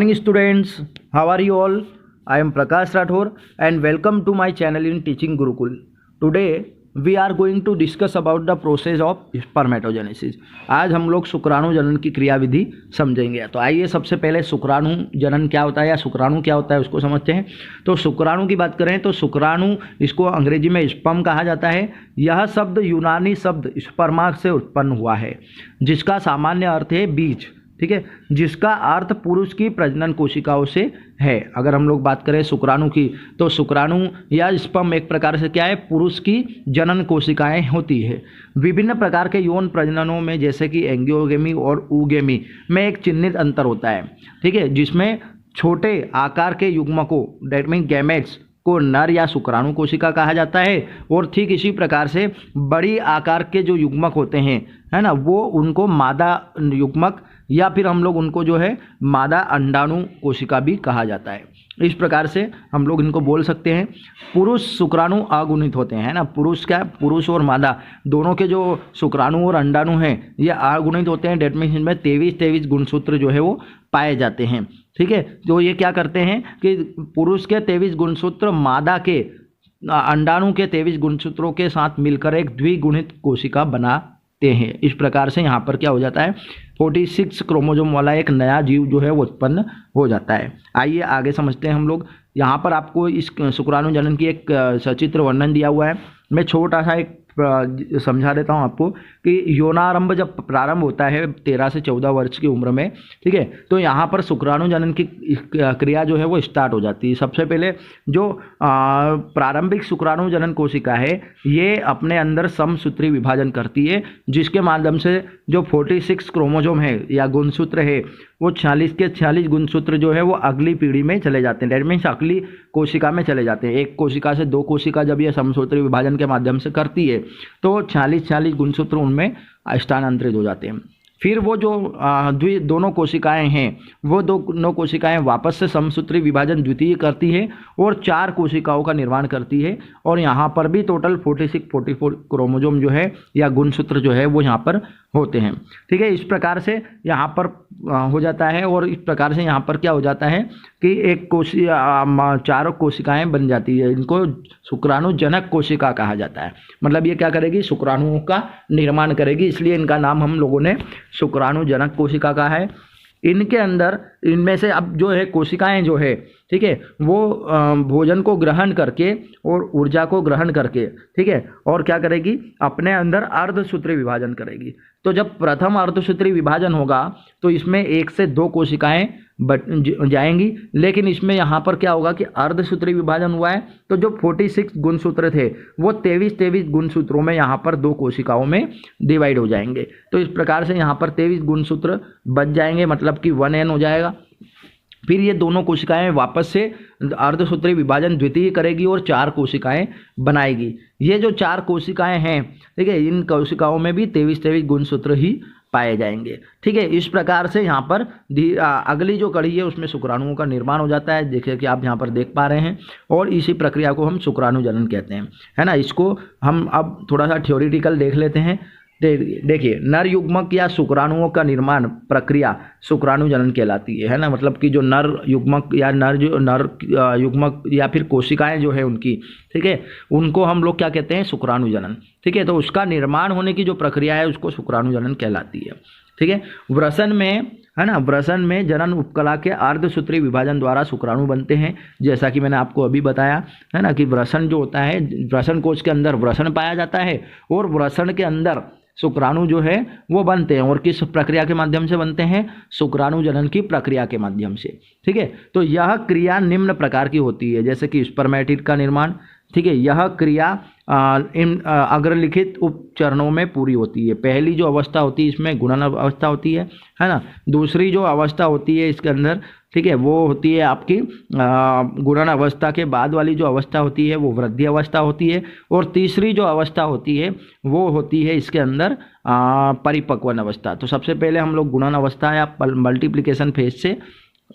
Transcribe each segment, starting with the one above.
morning students, how are you all? I am Prakash Rathore and welcome to my channel in Teaching Gurukul. Today we are going to discuss about the process of spermatogenesis. आज हम लोग शुक्राणु जनन की क्रियाविधि समझेंगे। तो आइए सबसे पहले शुक्राणु जनन क्या होता है या शुक्राणु क्या होता है उसको समझते हैं। तो शुक्राणु की बात करें तो शुक्राणु, इसको अंग्रेजी में स्पर्म कहा जाता है। यह शब्द यूनानी शब्द स्पर्मा से उत्पन्न हुआ है, जिसका सामान्य अर्थ है बीज, ठीक है, जिसका अर्थ पुरुष की प्रजनन कोशिकाओं से है। अगर हम लोग बात करें शुक्राणु की, तो शुक्राणु या स्पर्म एक प्रकार से क्या है, पुरुष की जनन कोशिकाएं होती है। विभिन्न प्रकार के यौन प्रजननों में जैसे कि एंजियोगेमी और ऊगेमी में एक चिन्हित अंतर होता है, ठीक है, जिसमें छोटे आकार के युग्मकों डेट मीन गैमेट्स को नर या शुक्राणु कोशिका कहा जाता है, और ठीक इसी प्रकार से बड़ी आकार के जो युग्मक होते हैं, है ना, वो उनको मादा युग्मक या फिर हम लोग उनको जो है मादा अंडाणु कोशिका भी कहा जाता है। इस प्रकार से हम लोग इनको बोल सकते हैं। पुरुष शुक्राणु अगुणित होते हैं, है ना, पुरुष क्या, पुरुष और मादा दोनों के जो शुक्राणु और अंडाणु हैं ये अगुणित होते हैं। डेट मीन्स इनमें 23 गुणसूत्र जो है वो पाए जाते हैं, ठीक है। तो ये क्या करते हैं कि पुरुष के 23 गुणसूत्र मादा के अंडाणु के 23 गुणसूत्रों के साथ मिलकर एक द्विगुणित कोशिका बनाते हैं। इस प्रकार से यहाँ पर क्या हो जाता है, 46 क्रोमोसोम वाला एक नया जीव जो है वो उत्पन्न हो जाता है। आइए आगे समझते हैं हम लोग। यहाँ पर आपको इस शुक्राणु जनन की एक सचित्र वर्णन दिया हुआ है। मैं छोटा सा एक समझा देता हूँ आपको कि यौनारंभ जब प्रारंभ होता है 13 से 14 वर्ष की उम्र में, ठीक है, तो यहाँ पर शुक्राणु जनन की क्रिया जो है वो स्टार्ट हो जाती है। सबसे पहले जो प्रारंभिक शुक्राणु जनन कोशिका है ये अपने अंदर समसूत्री विभाजन करती है, जिसके माध्यम से जो 46 क्रोमोसोम है या गुणसूत्र है वो 46 के 46 गुणसूत्र जो है वो अगली पीढ़ी में चले जाते हैं। डेट मीन्स अगली कोशिका में चले जाते हैं। एक कोशिका से दो कोशिका जब ये समसूत्री विभाजन के माध्यम से करती है तो 46 गुणसूत्र उनमें स्थानांतरित हो जाते हैं। फिर वो जो दोनों कोशिकाएं हैं वो दोनों कोशिकाएं वापस से समसूत्री विभाजन द्वितीय करती है और 4 कोशिकाओं का निर्माण करती है, और यहाँ पर भी टोटल 44 क्रोमोसोम जो है या गुणसूत्र जो है वो यहाँ पर होते हैं, ठीक है। इस प्रकार से यहाँ पर हो जाता है, और इस प्रकार से यहाँ पर क्या हो जाता है कि एक चारों कोशिकाएं बन जाती है। इनको शुक्राणु जनक कोशिका कहा जाता है। मतलब ये क्या करेगी, शुक्राणुओं का निर्माण करेगी, इसलिए इनका नाम हम लोगों ने शुक्राणु जनक कोशिका कहा है। इनके अंदर इनमें से अब जो है कोशिकाएं जो है, ठीक है, वो भोजन को ग्रहण करके और ऊर्जा को ग्रहण करके, ठीक है, और क्या करेगी, अपने अंदर अर्धसूत्री विभाजन करेगी। तो जब प्रथम अर्धसूत्री विभाजन होगा तो इसमें 1 से 2 कोशिकाएं जाएंगी, लेकिन इसमें यहाँ पर क्या होगा कि अर्धसूत्री विभाजन हुआ है तो जो 46 गुणसूत्र थे वो 23 गुणसूत्रों में यहाँ पर 2 कोशिकाओं में डिवाइड हो जाएंगे। तो इस प्रकार से यहाँ पर 23 गुणसूत्र बच जाएंगे, मतलब कि 1n हो जाएगा। फिर ये दोनों कोशिकाएं वापस से अर्धसूत्री विभाजन द्वितीय करेगी और 4 कोशिकाएं बनाएगी। ये जो 4 कोशिकाएं हैं, ठीक है, इन कोशिकाओं में भी 23 गुणसूत्र ही पाए जाएंगे, ठीक है। इस प्रकार से यहाँ पर अगली जो कड़ी है उसमें शुक्राणुओं का निर्माण हो जाता है, देखिए कि आप यहाँ पर देख पा रहे हैं, और इसी प्रक्रिया को हम शुक्राणु जनन कहते हैं, है ना। इसको हम अब थोड़ा सा थ्योरेटिकल देख लेते हैं। देखिए, नर युग्मक या शुक्राणुओं का निर्माण प्रक्रिया शुक्राणु जनन कहलाती है ना। मतलब कि जो नर युग्मक या नर युग्मक या फिर कोशिकाएं जो है उनकी, ठीक है, उनको हम लोग क्या कहते हैं, शुक्राणु जनन, ठीक है। तो उसका निर्माण होने की जो प्रक्रिया है उसको शुक्राणु जनन कहलाती है, ठीक है। वृषण में, है ना, वृषण में जनन उपकला के अर्धसूत्री विभाजन द्वारा शुक्राणु बनते हैं, जैसा कि मैंने आपको अभी बताया, है ना, कि वृषण जो होता है, वृषण कोश के अंदर वृषण पाया जाता है और वृषण के अंदर शुक्राणु जो है वो बनते हैं। और किस प्रक्रिया के माध्यम से बनते हैं, शुक्राणु जनन की प्रक्रिया के माध्यम से, ठीक है। तो यह क्रिया निम्न प्रकार की होती है, जैसे कि स्पर्मेटिड का निर्माण, ठीक है। यह क्रिया इन अग्रलिखित उपचरणों में पूरी होती है। पहली जो अवस्था होती है इसमें गुणन अवस्था होती है ना। दूसरी जो अवस्था होती है इसके अंदर, ठीक है, वो होती है आपकी गुणन अवस्था के बाद वाली जो अवस्था होती है वो वृद्धि अवस्था होती है, और तीसरी जो अवस्था होती है वो होती है इसके अंदर परिपक्वन अवस्था। तो सबसे पहले हम लोग गुणन अवस्था या मल्टीप्लिकेशन फेज से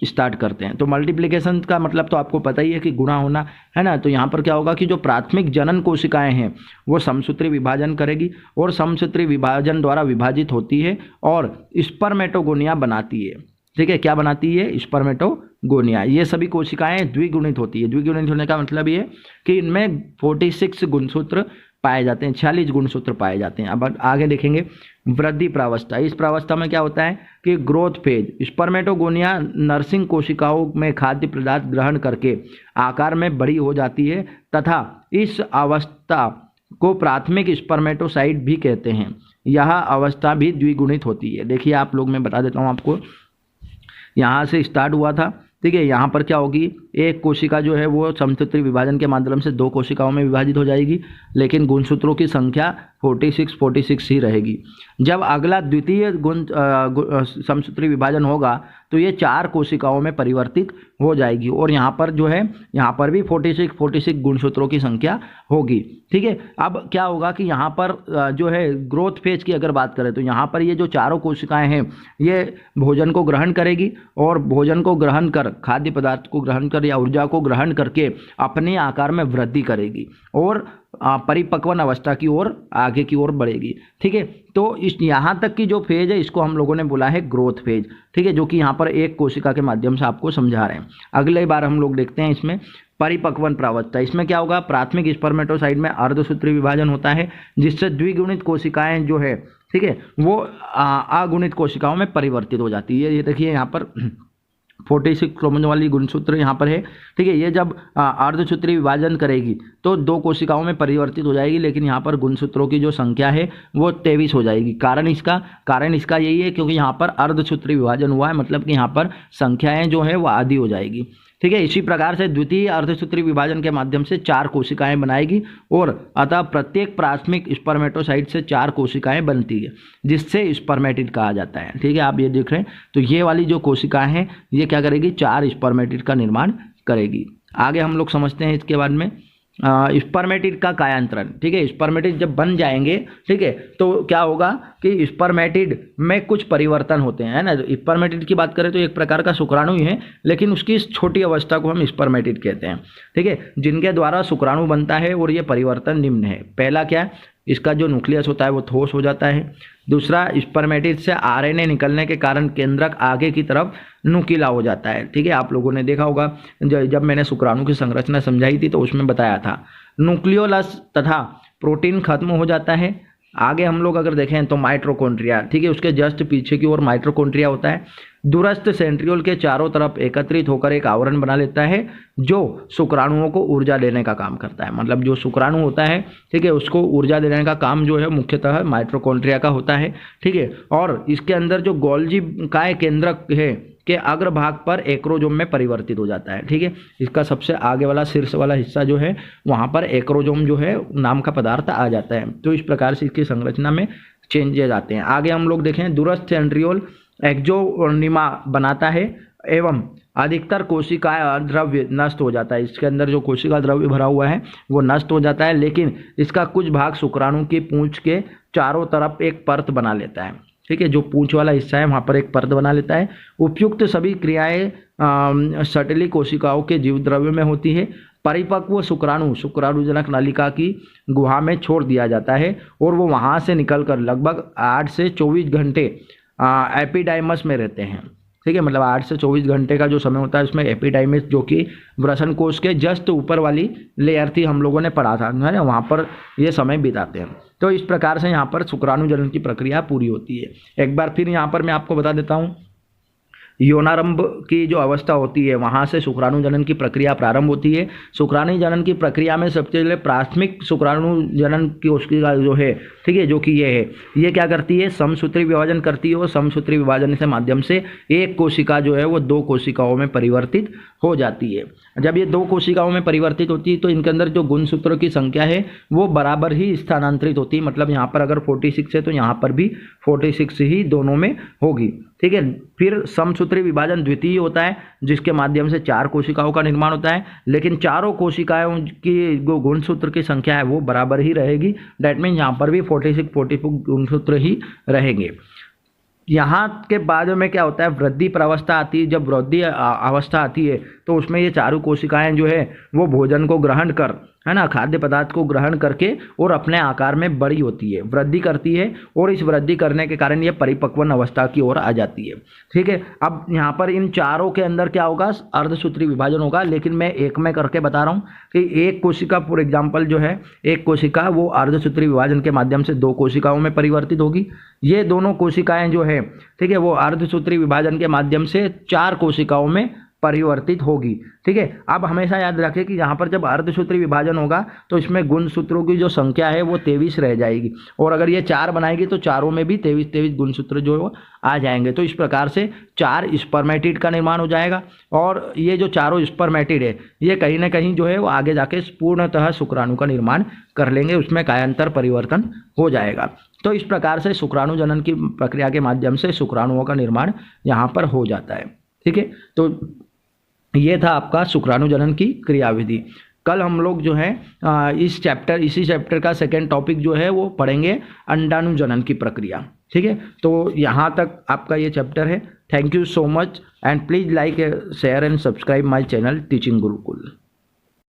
स्टार्ट करते हैं। तो मल्टीप्लिकेशन का मतलब तो आपको पता ही है कि गुणा होना, है ना। तो यहाँ पर क्या होगा कि जो प्राथमिक जनन कोशिकाएं हैं वो समसूत्री विभाजन करेगी और समसूत्री विभाजन द्वारा विभाजित होती है और स्पर्मेटोगोनिया बनाती है, ठीक है, क्या बनाती है, स्पर्मेटोगोनिया। ये सभी कोशिकाएं द्विगुणित होती है। द्विगुणित होने का मतलब ये कि इनमें 46 गुणसूत्र पाए जाते हैं, 46 गुणसूत्र पाए जाते हैं। अब आगे देखेंगे वृद्धि प्रावस्था। इस प्रावस्था में क्या होता है कि ग्रोथ फेज, स्पर्मेटोगोनिया नर्सिंग कोशिकाओं में खाद्य पदार्थ ग्रहण करके आकार में बड़ी हो जाती है तथा इस अवस्था को प्राथमिक स्पर्मेटोसाइट भी कहते हैं। यह अवस्था भी द्विगुणित होती है। देखिए आप लोग, मैं बता देता हूँ आपको, यहाँ से स्टार्ट हुआ था, ठीक है। यहाँ पर क्या होगी, एक कोशिका जो है वो समसूत्री विभाजन के माध्यम से 2 कोशिकाओं में विभाजित हो जाएगी, लेकिन गुणसूत्रों की संख्या 46 ही रहेगी। जब अगला द्वितीय समसूत्री विभाजन होगा तो ये 4 कोशिकाओं में परिवर्तित हो जाएगी और यहाँ पर जो है, यहाँ पर भी 46 गुणसूत्रों की संख्या होगी, ठीक है। अब क्या होगा कि यहाँ पर जो है ग्रोथ फेज की अगर बात करें तो यहाँ पर ये जो चारों कोशिकाएं हैं ये भोजन को ग्रहण करेगी और भोजन को ग्रहण कर, खाद्य पदार्थ को ग्रहण कर या ऊर्जा को ग्रहण करके अपने आकार में वृद्धि करेगी और परिपक्वन अवस्था की ओर आगे की ओर बढ़ेगी, ठीक है। तो इस यहाँ तक की जो फेज है इसको हम लोगों ने बोला है ग्रोथ फेज, ठीक है, जो कि यहाँ पर एक कोशिका के माध्यम से आपको समझा रहे हैं। अगले बार हम लोग देखते हैं इसमें परिपक्वन प्रावस्था। इसमें क्या होगा, प्राथमिक स्पर्मेटोसाइट में अर्धसूत्री विभाजन होता है जिससे द्विगुणित कोशिकाएं जो है, ठीक है, वो अगुणित कोशिकाओं में परिवर्तित हो जाती है। ये देखिए यहाँ पर 46 क्रोमोसोम वाली गुणसूत्र यहाँ पर है, ठीक है। ये जब अर्धसूत्री विभाजन करेगी तो 2 कोशिकाओं में परिवर्तित हो जाएगी, लेकिन यहाँ पर गुणसूत्रों की जो संख्या है वो 23 हो जाएगी। कारण इसका यही है क्योंकि यहाँ पर अर्धसूत्री विभाजन हुआ है, मतलब कि यहाँ पर संख्याएं जो है वो आधी हो जाएगी, ठीक है। इसी प्रकार से द्वितीय अर्धसूत्री विभाजन के माध्यम से 4 कोशिकाएं बनाएगी और अतः प्रत्येक प्राथमिक स्पर्मेटोसाइट से 4 कोशिकाएं बनती है जिससे स्पर्मेटिड कहा जाता है, ठीक है। आप ये देख रहे हैं, तो ये वाली जो कोशिकाएं हैं ये क्या करेगी, 4 स्पर्मेटिड का निर्माण करेगी। आगे हम लोग समझते हैं इसके बाद में स्पर्मेटिड का कायांतरण, ठीक है। स्पर्मेटिड जब बन जाएंगे, ठीक है, तो क्या होगा कि स्पर्मेटिड में कुछ परिवर्तन होते हैं, है ना। स्पर्मेटिड की बात करें तो एक प्रकार का शुक्राणु ही है, लेकिन उसकी इस छोटी अवस्था को हम स्पर्मेटिड कहते हैं, ठीक है, जिनके द्वारा शुक्राणु बनता है और ये परिवर्तन निम्न है। पहला क्या है, इसका जो न्यूक्लियस होता है वो ठोस हो जाता है। दूसरा, स्पर्मेटिड से आरएनए निकलने के कारण केंद्रक आगे की तरफ नुकीला हो जाता है, ठीक है। आप लोगों ने देखा होगा जब मैंने शुक्राणु की संरचना समझाई थी तो उसमें बताया था न्यूक्लियोलस तथा प्रोटीन खत्म हो जाता है। आगे हम लोग अगर देखें तो माइटोकॉन्ड्रिया, ठीक है, उसके जस्ट पीछे की ओर माइटोकॉन्ड्रिया होता है। दूरस्थ सेंट्रियोल के चारों तरफ एकत्रित होकर एक आवरण बना लेता है जो शुक्राणुओं को ऊर्जा देने का काम करता है। मतलब जो शुक्राणु होता है, ठीक है, उसको ऊर्जा देने का काम जो है मुख्यतः माइटोकॉन्ड्रिया का होता है, ठीक है। और इसके अंदर जो गोल्जी काय केंद्रक है के अग्रभाग पर एक्रोजोम में परिवर्तित हो जाता है, ठीक है। इसका सबसे आगे वाला शीर्ष वाला हिस्सा जो है वहाँ पर एक्रोजोम जो है नाम का पदार्थ आ जाता है। तो इस प्रकार से इसकी संरचना में चेंजेस आते हैं। आगे हम लोग देखें, दूरस्थ सेंट्रियोल एक्सोनिमा बनाता है एवं अधिकतर कोशिका द्रव्य नष्ट हो जाता है। इसके अंदर जो कोशिका द्रव्य भरा हुआ है वो नष्ट हो जाता है, लेकिन इसका कुछ भाग शुक्राणु की पूंछ के चारों तरफ एक परत बना लेता है, ठीक है। जो पूंछ वाला हिस्सा है वहाँ पर एक परत बना लेता है। उपयुक्त सभी क्रियाएं सटली कोशिकाओं के जीव द्रव्य में होती है। परिपक्व शुक्राणुजनक नलिका की गुहा में छोड़ दिया जाता है और वो वहाँ से निकलकर लगभग 8 से 24 घंटे एपिडाइमस में रहते हैं, ठीक है। मतलब 8 से 24 घंटे का जो समय होता है उसमें एपिडाइमस, जो कि वृषण कोश के जस्ट ऊपर वाली लेयर थी, हम लोगों ने पढ़ा था, है ना, वहाँ पर ये समय बिताते हैं। तो इस प्रकार से यहाँ पर शुक्राणु जनन की प्रक्रिया पूरी होती है। एक बार फिर यहाँ पर मैं आपको बता देता हूँ, यौनारंभ की जो अवस्था होती है वहाँ से शुक्राणु जनन की प्रक्रिया प्रारंभ होती है। शुक्राणु जनन की प्रक्रिया में सबसे पहले प्राथमिक शुक्राणु जनन की कोशिका जो है, ठीक है, जो कि ये है, ये क्या करती है, समसूत्री विभाजन करती है और समसूत्री विभाजन के माध्यम से एक कोशिका जो है वो 2 कोशिकाओं में परिवर्तित हो जाती है। जब ये 2 कोशिकाओं में परिवर्तित होती है तो इनके अंदर जो गुणसूत्रों की संख्या है वो बराबर ही स्थानांतरित होती है। मतलब यहाँ पर अगर 46 है तो यहाँ पर भी 46 ही दोनों में होगी, ठीक है। फिर समसूत्री विभाजन द्वितीय होता है जिसके माध्यम से 4 कोशिकाओं का निर्माण होता है, लेकिन चारों कोशिकाओं की जो गुणसूत्र की संख्या है वो बराबर ही रहेगी। डैट मीन यहाँ पर भी 46 गुणसूत्र ही रहेंगे। यहाँ के बाद में क्या होता है, वृद्धि प्रावस्था आती है। जब वृद्धि अवस्था आती है तो उसमें ये चारों कोशिकाएं जो है वो भोजन को ग्रहण कर, है ना, खाद्य पदार्थ को ग्रहण करके और अपने आकार में बड़ी होती है, वृद्धि करती है, और इस वृद्धि करने के कारण ये परिपक्वन अवस्था की ओर आ जाती है। ठीक है, अब यहाँ पर इन चारों के अंदर क्या होगा, अर्धसूत्री विभाजन होगा, लेकिन मैं एक में करके बता रहा हूँ कि एक कोशिका फॉर एग्जाम्पल जो है, एक कोशिका वो अर्धसूत्री विभाजन के माध्यम से 2 कोशिकाओं में परिवर्तित होगी। ये दोनों कोशिकाएं जो है, ठीक है, वो अर्धसूत्री विभाजन के माध्यम से 4 कोशिकाओं में परिवर्तित होगी। ठीक है, अब हमेशा याद रखें कि यहाँ पर जब अर्धसूत्री विभाजन होगा तो इसमें गुणसूत्रों की जो संख्या है वो 23 रह जाएगी, और अगर ये 4 बनाएगी तो चारों में भी 23 गुणसूत्र जो है आ जाएंगे। तो इस प्रकार से 4 स्पर्मेटिड का निर्माण हो जाएगा, और ये जो चारों स्पर्मेटिड है ये कहीं ना कहीं जो है वो आगे जाके पूर्णतः शुक्राणु का निर्माण कर लेंगे, उसमें कायांतर परिवर्तन हो जाएगा। तो इस प्रकार से शुक्राणु जनन की प्रक्रिया के माध्यम से शुक्राणुओं का निर्माण यहाँ पर हो जाता है। ठीक है, तो ये था आपका शुक्राणु जनन की क्रियाविधि। कल हम लोग जो है इसी चैप्टर का सेकेंड टॉपिक जो है वो पढ़ेंगे अंडाणु जनन की प्रक्रिया। ठीक है, तो यहाँ तक आपका ये चैप्टर है। Thank you so much, and please like share and subscribe my channel teaching Gurukul.